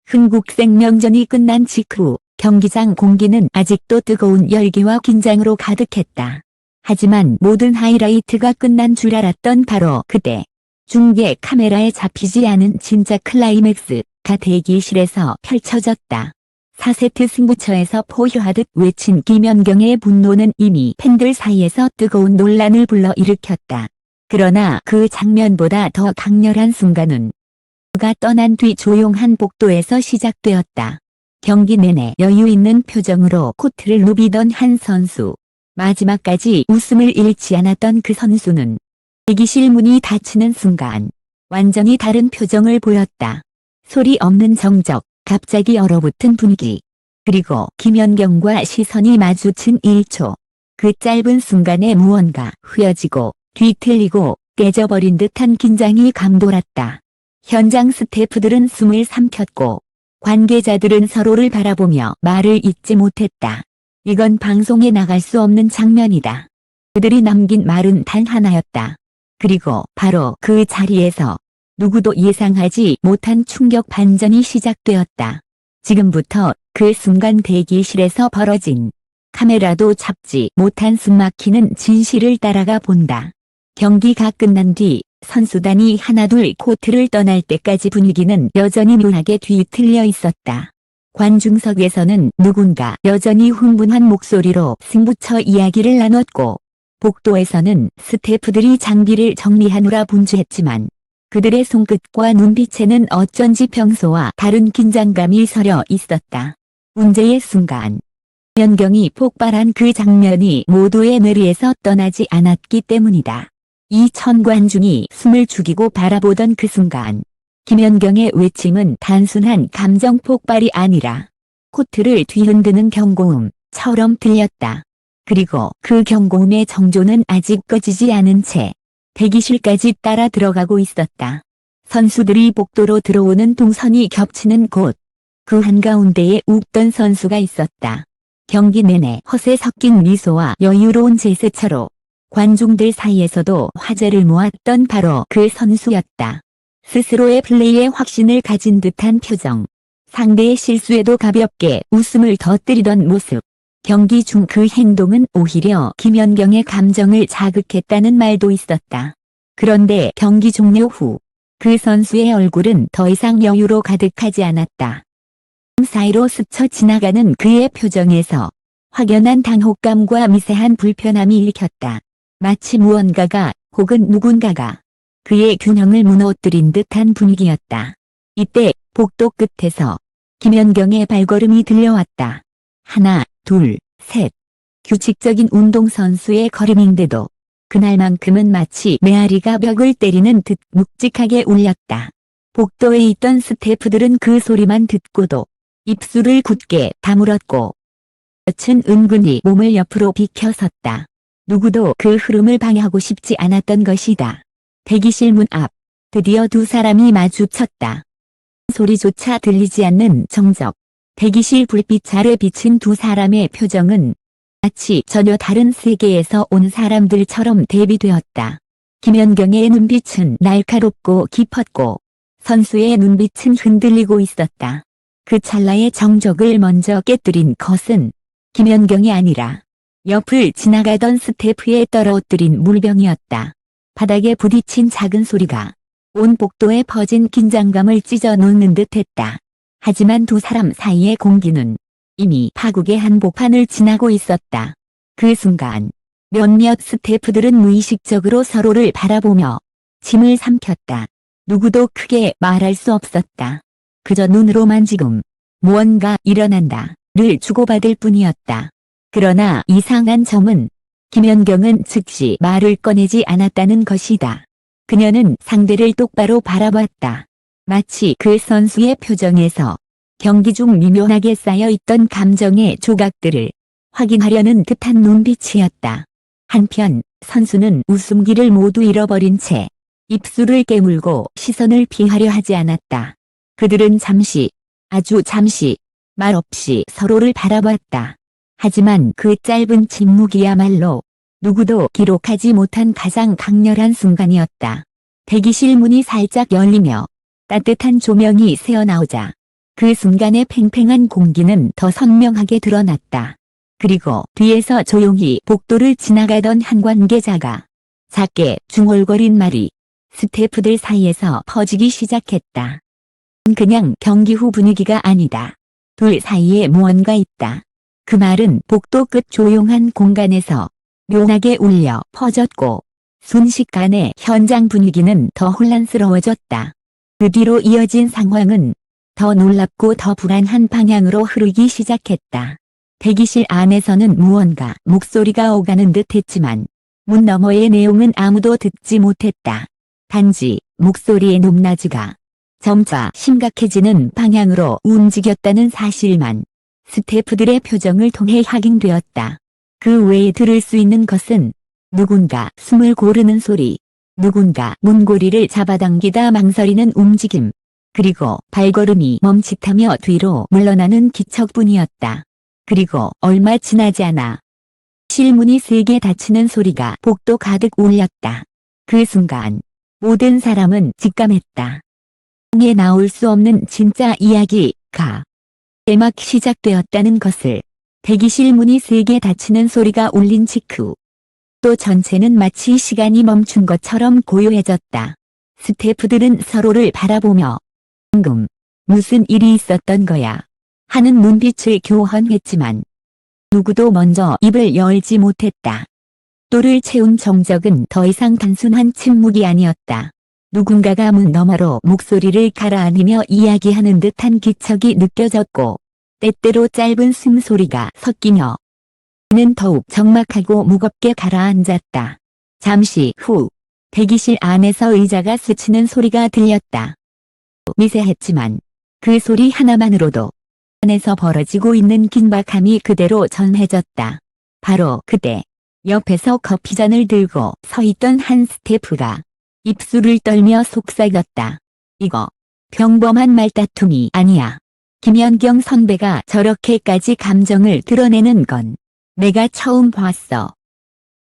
흥국생명전이 끝난 직후 경기장 공기는 아직도 뜨거운 열기와 긴장으로 가득했다. 하지만 모든 하이라이트가 끝난 줄 알았던 바로 그때 중계 카메라에 잡히지 않은 진짜 클라이맥스가 대기실에서 펼쳐졌다. 4세트 승부처에서 포효하듯 외친 김연경의 분노는 이미 팬들 사이에서 뜨거운 논란을 불러일으켰다. 그러나 그 장면보다 더 강렬한 순간은 그가 떠난 뒤 조용한 복도에서 시작되었다. 경기 내내 여유 있는 표정으로 코트를 누비던 한 선수. 마지막까지 웃음을 잃지 않았던 그 선수는 대기실 문이 닫히는 순간 완전히 다른 표정을 보였다. 소리 없는 정적, 갑자기 얼어붙은 분위기. 그리고 김연경과 시선이 마주친 1초. 그 짧은 순간에 무언가 흐려지고 뒤틀리고 깨져버린 듯한 긴장이 감돌았다. 현장 스태프들은 숨을 삼켰고 관계자들은 서로를 바라보며 말을 잇지 못했다. 이건 방송에 나갈 수 없는 장면이다. 그들이 남긴 말은 단 하나였다. 그리고 바로 그 자리에서 누구도 예상하지 못한 충격 반전이 시작되었다. 지금부터 그 순간 대기실에서 벌어진 카메라도 잡지 못한 숨막히는 진실을 따라가 본다. 경기가 끝난 뒤 선수단이 하나둘 코트를 떠날 때까지 분위기는 여전히 묘하게 뒤틀려 있었다. 관중석에서는 누군가 여전히 흥분한 목소리로 승부처 이야기를 나눴고 복도에서는 스태프들이 장비를 정리하느라 분주했지만 그들의 손끝과 눈빛에는 어쩐지 평소와 다른 긴장감이 서려 있었다. 문제의 순간. 김연경이 폭발한 그 장면이 모두의 뇌리에서 떠나지 않았기 때문이다. 이 천 관중이 숨을 죽이고 바라보던 그 순간. 김연경의 외침은 단순한 감정 폭발이 아니라 코트를 뒤흔드는 경고음처럼 들렸다. 그리고 그 경고음의 정조는 아직 꺼지지 않은 채 대기실까지 따라 들어가고 있었다. 선수들이 복도로 들어오는 동선이 겹치는 곳. 그 한가운데에 웃던 선수가 있었다. 경기 내내 허세 섞인 미소와 여유로운 제스처로 관중들 사이에서도 화제를 모았던 바로 그 선수였다. 스스로의 플레이에 확신을 가진 듯한 표정. 상대의 실수에도 가볍게 웃음을 터뜨리던 모습. 경기 중 그 행동은 오히려 김연경의 감정을 자극했다는 말도 있었다. 그런데 경기 종료 후 그 선수의 얼굴은 더 이상 여유로 가득하지 않았다. 사이로 스쳐 지나가는 그의 표정에서 확연한 당혹감과 미세한 불편함이 읽혔다. 마치 무언가가 혹은 누군가가 그의 균형을 무너뜨린 듯한 분위기였다. 이때 복도 끝에서 김연경의 발걸음이 들려왔다. 하나, 둘, 셋. 규칙적인 운동선수의 걸음인데도 그날만큼은 마치 메아리가 벽을 때리는 듯 묵직하게 울렸다. 복도에 있던 스태프들은 그 소리만 듣고도 입술을 굳게 다물었고 볕은 은근히 몸을 옆으로 비켜섰다. 누구도 그 흐름을 방해하고 싶지 않았던 것이다. 대기실 문 앞. 드디어 두 사람이 마주쳤다. 소리조차 들리지 않는 정적. 대기실 불빛 아래 비친 두 사람의 표정은 마치 전혀 다른 세계에서 온 사람들처럼 대비되었다. 김연경의 눈빛은 날카롭고 깊었고 선수의 눈빛은 흔들리고 있었다. 그 찰나의 정적을 먼저 깨뜨린 것은 김연경이 아니라 옆을 지나가던 스태프에 떨어뜨린 물병이었다. 바닥에 부딪힌 작은 소리가 온 복도에 퍼진 긴장감을 찢어놓는 듯했다. 하지만 두 사람 사이의 공기는 이미 파국의 한복판을 지나고 있었다. 그 순간 몇몇 스태프들은 무의식적으로 서로를 바라보며 침을 삼켰다. 누구도 크게 말할 수 없었다. 그저 눈으로만 지금 무언가 일어난다를 주고받을 뿐이었다. 그러나 이상한 점은 김연경은 즉시 말을 꺼내지 않았다는 것이다. 그녀는 상대를 똑바로 바라봤다. 마치 그 선수의 표정에서 경기 중 미묘하게 쌓여있던 감정의 조각들을 확인하려는 듯한 눈빛이었다. 한편 선수는 웃음기를 모두 잃어버린 채 입술을 깨물고 시선을 피하려 하지 않았다. 그들은 잠시, 아주 잠시, 말없이 서로를 바라봤다. 하지만 그 짧은 침묵이야말로 누구도 기록하지 못한 가장 강렬한 순간이었다. 대기실 문이 살짝 열리며 따뜻한 조명이 새어나오자 그 순간의 팽팽한 공기는 더 선명하게 드러났다. 그리고 뒤에서 조용히 복도를 지나가던 한 관계자가 작게 중얼거린 말이 스태프들 사이에서 퍼지기 시작했다. 그냥 경기 후 분위기가 아니다. 둘 사이에 무언가 있다. 그 말은 복도 끝 조용한 공간에서 묘하게 울려 퍼졌고 순식간에 현장 분위기는 더 혼란스러워졌다. 그 뒤로 이어진 상황은 더 놀랍고 더 불안한 방향으로 흐르기 시작했다. 대기실 안에서는 무언가 목소리가 오가는 듯 했지만 문 너머의 내용은 아무도 듣지 못했다. 단지 목소리의 높낮이가 점차 심각해지는 방향으로 움직였다는 사실만 스태프들의 표정을 통해 확인되었다. 그 외에 들을 수 있는 것은 누군가 숨을 고르는 소리, 누군가 문고리를 잡아당기다 망설이는 움직임, 그리고 발걸음이 멈칫하며 뒤로 물러나는 기척뿐이었다. 그리고 얼마 지나지 않아 실문이 세게 닫히는 소리가 복도 가득 울렸다. 그 순간 모든 사람은 직감했다. 에 나올 수 없는 진짜 이야기가 막 시작되었다는 것을. 대기실 문이 세게 닫히는 소리가 울린 직후 또 전체는 마치 시간이 멈춘 것처럼 고요해졌다. 스태프들은 서로를 바라보며 방금 무슨 일이 있었던 거야 하는 눈빛을 교환했지만 누구도 먼저 입을 열지 못했다. 또를 채운 정적은 더 이상 단순한 침묵이 아니었다. 누군가가 문 너머로 목소리를 가라앉히며 이야기하는 듯한 기척이 느껴졌고 때때로 짧은 숨소리가 섞이며 는 더욱 적막하고 무겁게 가라앉았다. 잠시 후 대기실 안에서 의자가 스치는 소리가 들렸다. 미세했지만 그 소리 하나만으로도 안에서 벌어지고 있는 긴박함이 그대로 전해졌다. 바로 그때 옆에서 커피잔을 들고 서 있던 한 스태프가 입술을 떨며 속삭였다. 이거 평범한 말다툼이 아니야. 김연경 선배가 저렇게까지 감정을 드러내는 건 내가 처음 봤어.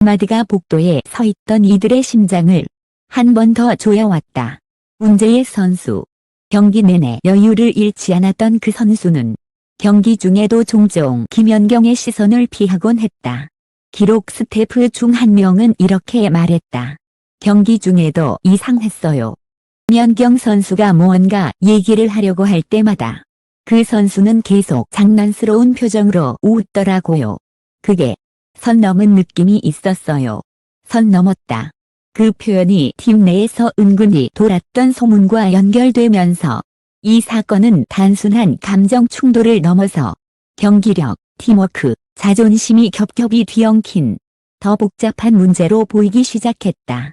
마디가 복도에 서 있던 이들의 심장을 한 번 더 조여왔다. 문제의 선수. 경기 내내 여유를 잃지 않았던 그 선수는 경기 중에도 종종 김연경의 시선을 피하곤 했다. 기록 스태프 중 한 명은 이렇게 말했다. 경기 중에도 이상했어요. 김연경 선수가 무언가 얘기를 하려고 할 때마다 그 선수는 계속 장난스러운 표정으로 웃더라고요. 그게 선 넘은 느낌이 있었어요. 선 넘었다. 그 표현이 팀 내에서 은근히 돌았던 소문과 연결되면서 이 사건은 단순한 감정 충돌을 넘어서 경기력, 팀워크, 자존심이 겹겹이 뒤엉킨 더 복잡한 문제로 보이기 시작했다.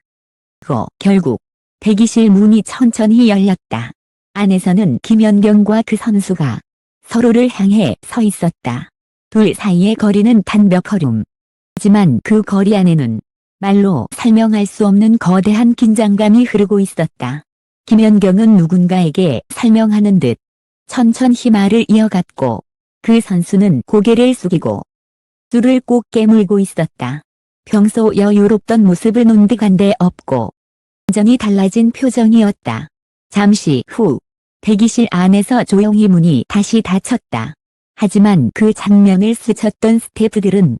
결국 대기실 문이 천천히 열렸다. 안에서는 김연경과 그 선수가 서로를 향해 서 있었다. 둘 사이의 거리는 단 몇 걸음. 하지만 그 거리 안에는 말로 설명할 수 없는 거대한 긴장감이 흐르고 있었다. 김연경은 누군가에게 설명하는 듯 천천히 말을 이어갔고 그 선수는 고개를 숙이고 술을 꼭 깨물고 있었다. 평소 여유롭던 모습은 온데간데 없고 완전히 달라진 표정이었다. 잠시 후 대기실 안에서 조용히 문이 다시 닫혔다. 하지만 그 장면을 스쳤던 스태프들은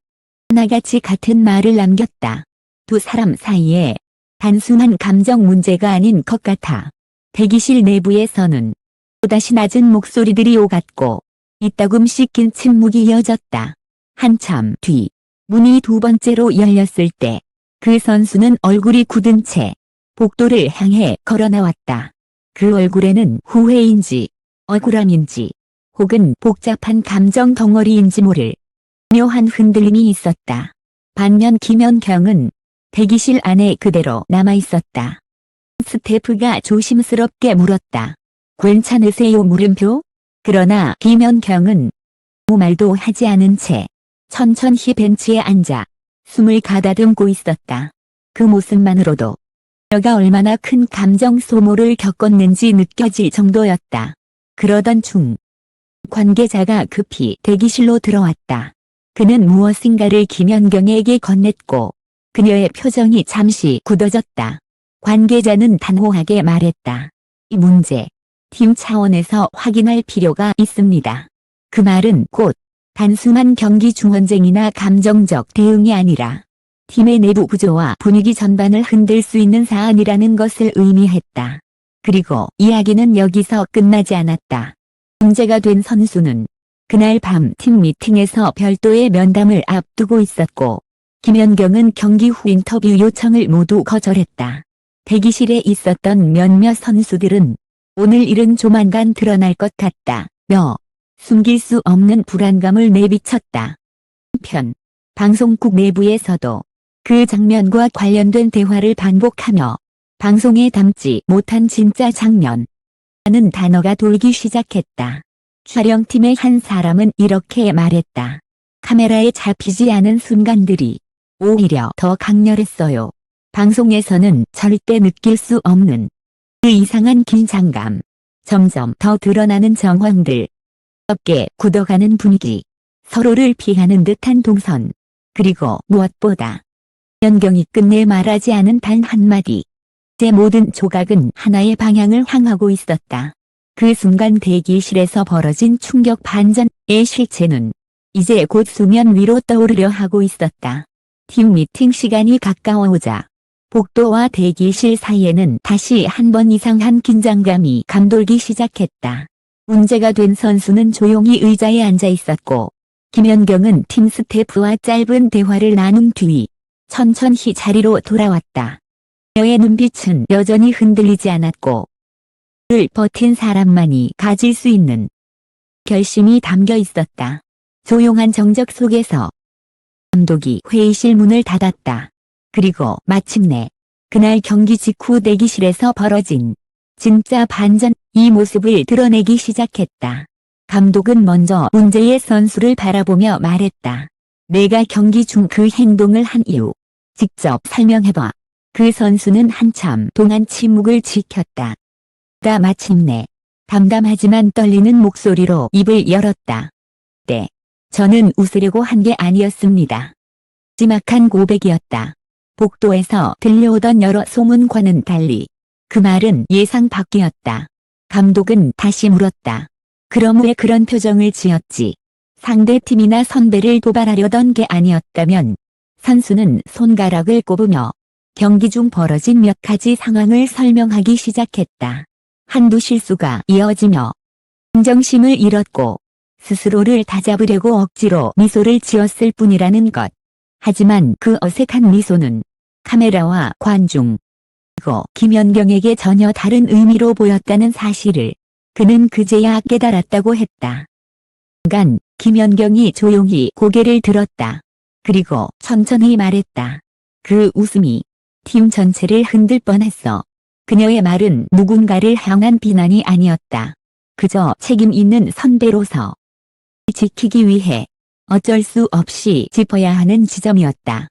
하나같이 같은 말을 남겼다. 두 사람 사이에 단순한 감정 문제가 아닌 것 같아. 대기실 내부에서는 또다시 낮은 목소리들이 오갔고 이따금씩 긴 침묵이 이어졌다. 한참 뒤 문이 두 번째로 열렸을 때 그 선수는 얼굴이 굳은 채 복도를 향해 걸어 나왔다. 그 얼굴에는 후회인지 억울함인지 혹은 복잡한 감정 덩어리인지 모를 묘한 흔들림이 있었다. 반면 김연경은 대기실 안에 그대로 남아 있었다. 스태프가 조심스럽게 물었다. 괜찮으세요 물음표? 그러나 김연경은 아무 말도 하지 않은 채 천천히 벤치에 앉아 숨을 가다듬고 있었다. 그 모습만으로도 그가 얼마나 큰 감정 소모를 겪었는지 느껴질 정도였다. 그러던 중 관계자가 급히 대기실로 들어왔다. 그는 무엇인가를 김연경에게 건넸고 그녀의 표정이 잠시 굳어졌다. 관계자는 단호하게 말했다. 이 문제 팀 차원에서 확인할 필요가 있습니다. 그 말은 곧 단순한 경기 중언쟁이나 감정적 대응이 아니라 팀의 내부 구조와 분위기 전반을 흔들 수 있는 사안이라는 것을 의미했다. 그리고 이야기는 여기서 끝나지 않았다. 문제가 된 선수는 그날 밤 팀 미팅에서 별도의 면담을 앞두고 있었고, 김연경은 경기 후 인터뷰 요청을 모두 거절했다. 대기실에 있었던 몇몇 선수들은 오늘 일은 조만간 드러날 것 같다며 숨길 수 없는 불안감을 내비쳤다. 한편 방송국 내부에서도 그 장면과 관련된 대화를 반복하며 방송에 담지 못한 진짜 장면이라는 단어가 돌기 시작했다. 촬영팀의 한 사람은 이렇게 말했다. 카메라에 잡히지 않은 순간들이 오히려 더 강렬했어요. 방송에서는 절대 느낄 수 없는 그 이상한 긴장감, 점점 더 드러나는 정황들, 어깨 굳어가는 분위기, 서로를 피하는 듯한 동선, 그리고 무엇보다 연경이 끝내 말하지 않은 단 한마디. 제 모든 조각은 하나의 방향을 향하고 있었다. 그 순간 대기실에서 벌어진 충격 반전의 실체는 이제 곧 수면 위로 떠오르려 하고 있었다. 팀 미팅 시간이 가까워오자 복도와 대기실 사이에는 다시 한 번 이상한 긴장감이 감돌기 시작했다. 문제가 된 선수는 조용히 의자에 앉아 있었고, 김연경은 팀 스태프와 짧은 대화를 나눈 뒤 천천히 자리로 돌아왔다. 그녀의 눈빛은 여전히 흔들리지 않았고, 그를 버틴 사람만이 가질 수 있는 결심이 담겨 있었다. 조용한 정적 속에서 감독이 회의실 문을 닫았다. 그리고 마침내 그날 경기 직후 대기실에서 벌어진 진짜 반전, 이 모습을 드러내기 시작했다. 감독은 먼저 문제의 선수를 바라보며 말했다. 내가 경기 중 그 행동을 한 이유 직접 설명해봐. 그 선수는 한참 동안 침묵을 지켰다. 마침내 담담하지만 떨리는 목소리로 입을 열었다. 네. 저는 웃으려고 한 게 아니었습니다. 찜막한 고백이었다. 복도에서 들려오던 여러 소문과는 달리 그 말은 예상 밖이었다. 감독은 다시 물었다. 그럼 왜 그런 표정을 지었지? 상대팀이나 선배를 도발하려던 게 아니었다면? 선수는 손가락을 꼽으며 경기 중 벌어진 몇 가지 상황을 설명하기 시작했다. 한두 실수가 이어지며 정심을 잃었고 스스로를 다잡으려고 억지로 미소를 지었을 뿐이라는 것. 하지만 그 어색한 미소는 카메라와 관중, 그리고 김연경에게 전혀 다른 의미로 보였다는 사실을 그는 그제야 깨달았다고 했다. 순간 김연경이 조용히 고개를 들었다. 그리고 천천히 말했다. 그 웃음이 팀 전체를 흔들 뻔했어. 그녀의 말은 누군가를 향한 비난이 아니었다. 그저 책임 있는 선배로서 지키기 위해 어쩔 수 없이 짚어야 하는 지점이었다.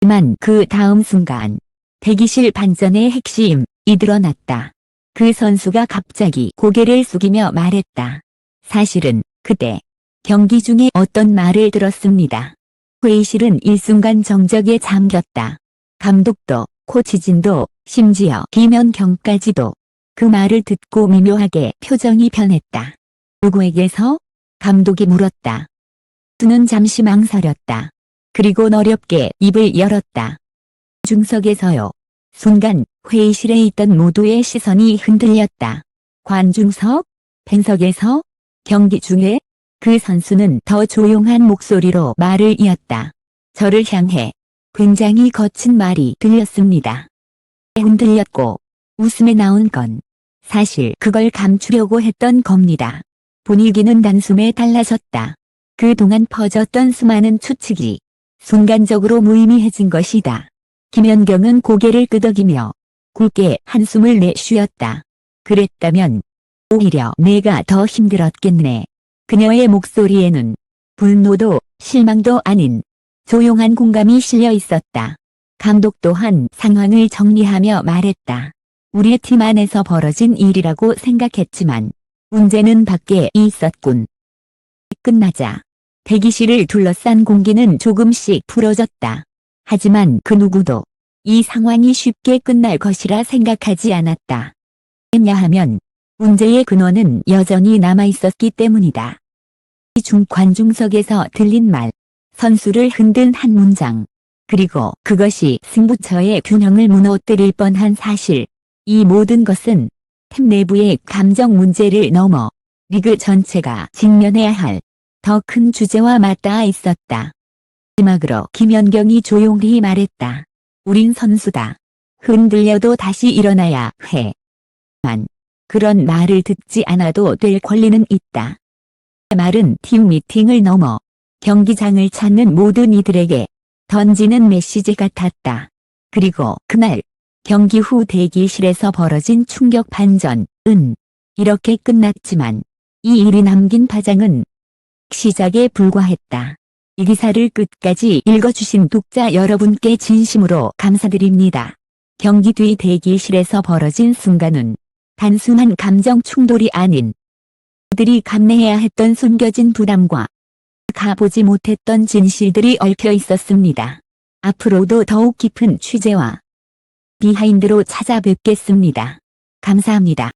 하지만 그 다음 순간 대기실 반전의 핵심이 드러났다. 그 선수가 갑자기 고개를 숙이며 말했다. 사실은 그때 경기 중에 어떤 말을 들었습니다. 회의실은 일순간 정적에 잠겼다. 감독도 코치진도 심지어 김연경까지도 그 말을 듣고 미묘하게 표정이 변했다. 누구에게서? 감독이 물었다. 수는 잠시 망설였다. 그리고 어렵게 입을 열었다. 중석에서요. 순간 회의실에 있던 모두의 시선이 흔들렸다. 관중석? 팬석에서? 경기 중에? 그 선수는 더 조용한 목소리로 말을 이었다. 저를 향해 굉장히 거친 말이 들렸습니다. 흔들렸고 웃음에 나온 건 사실 그걸 감추려고 했던 겁니다. 분위기는 단숨에 달라졌다. 그동안 퍼졌던 수많은 추측이 순간적으로 무의미해진 것이다. 김연경은 고개를 끄덕이며 굵게 한숨을 내쉬었다. 그랬다면 오히려 내가 더 힘들었겠네. 그녀의 목소리에는 분노도 실망도 아닌 조용한 공감이 실려 있었다. 감독 또한 상황을 정리하며 말했다. 우리 팀 안에서 벌어진 일이라고 생각했지만 문제는 밖에 있었군. 끝나자 대기실을 둘러싼 공기는 조금씩 풀어졌다. 하지만 그 누구도 이 상황이 쉽게 끝날 것이라 생각하지 않았다. 왜냐하면 문제의 근원은 여전히 남아있었기 때문이다. 관중석에서 들린 말, 선수를 흔든 한 문장, 그리고 그것이 승부처의 균형을 무너뜨릴 뻔한 사실, 이 모든 것은 팀 내부의 감정 문제를 넘어 리그 전체가 직면해야 할 더 큰 주제와 맞닿아 있었다. 마지막으로 김연경이 조용히 말했다. 우린 선수다. 흔들려도 다시 일어나야 해. 만 그런 말을 듣지 않아도 될 권리는 있다. 말은 팀 미팅을 넘어 경기장을 찾는 모든 이들에게 던지는 메시지 같았다. 그리고 그날 경기 후 대기실에서 벌어진 충격 반전은 이렇게 끝났지만 이 일이 남긴 파장은 시작에 불과했다. 이 기사를 끝까지 읽어주신 독자 여러분께 진심으로 감사드립니다. 경기 뒤 대기실에서 벌어진 순간은 단순한 감정 충돌이 아닌 그들이 감내해야 했던 숨겨진 부담과 가보지 못했던 진실들이 얽혀 있었습니다. 앞으로도 더욱 깊은 취재와 비하인드로 찾아뵙겠습니다. 감사합니다.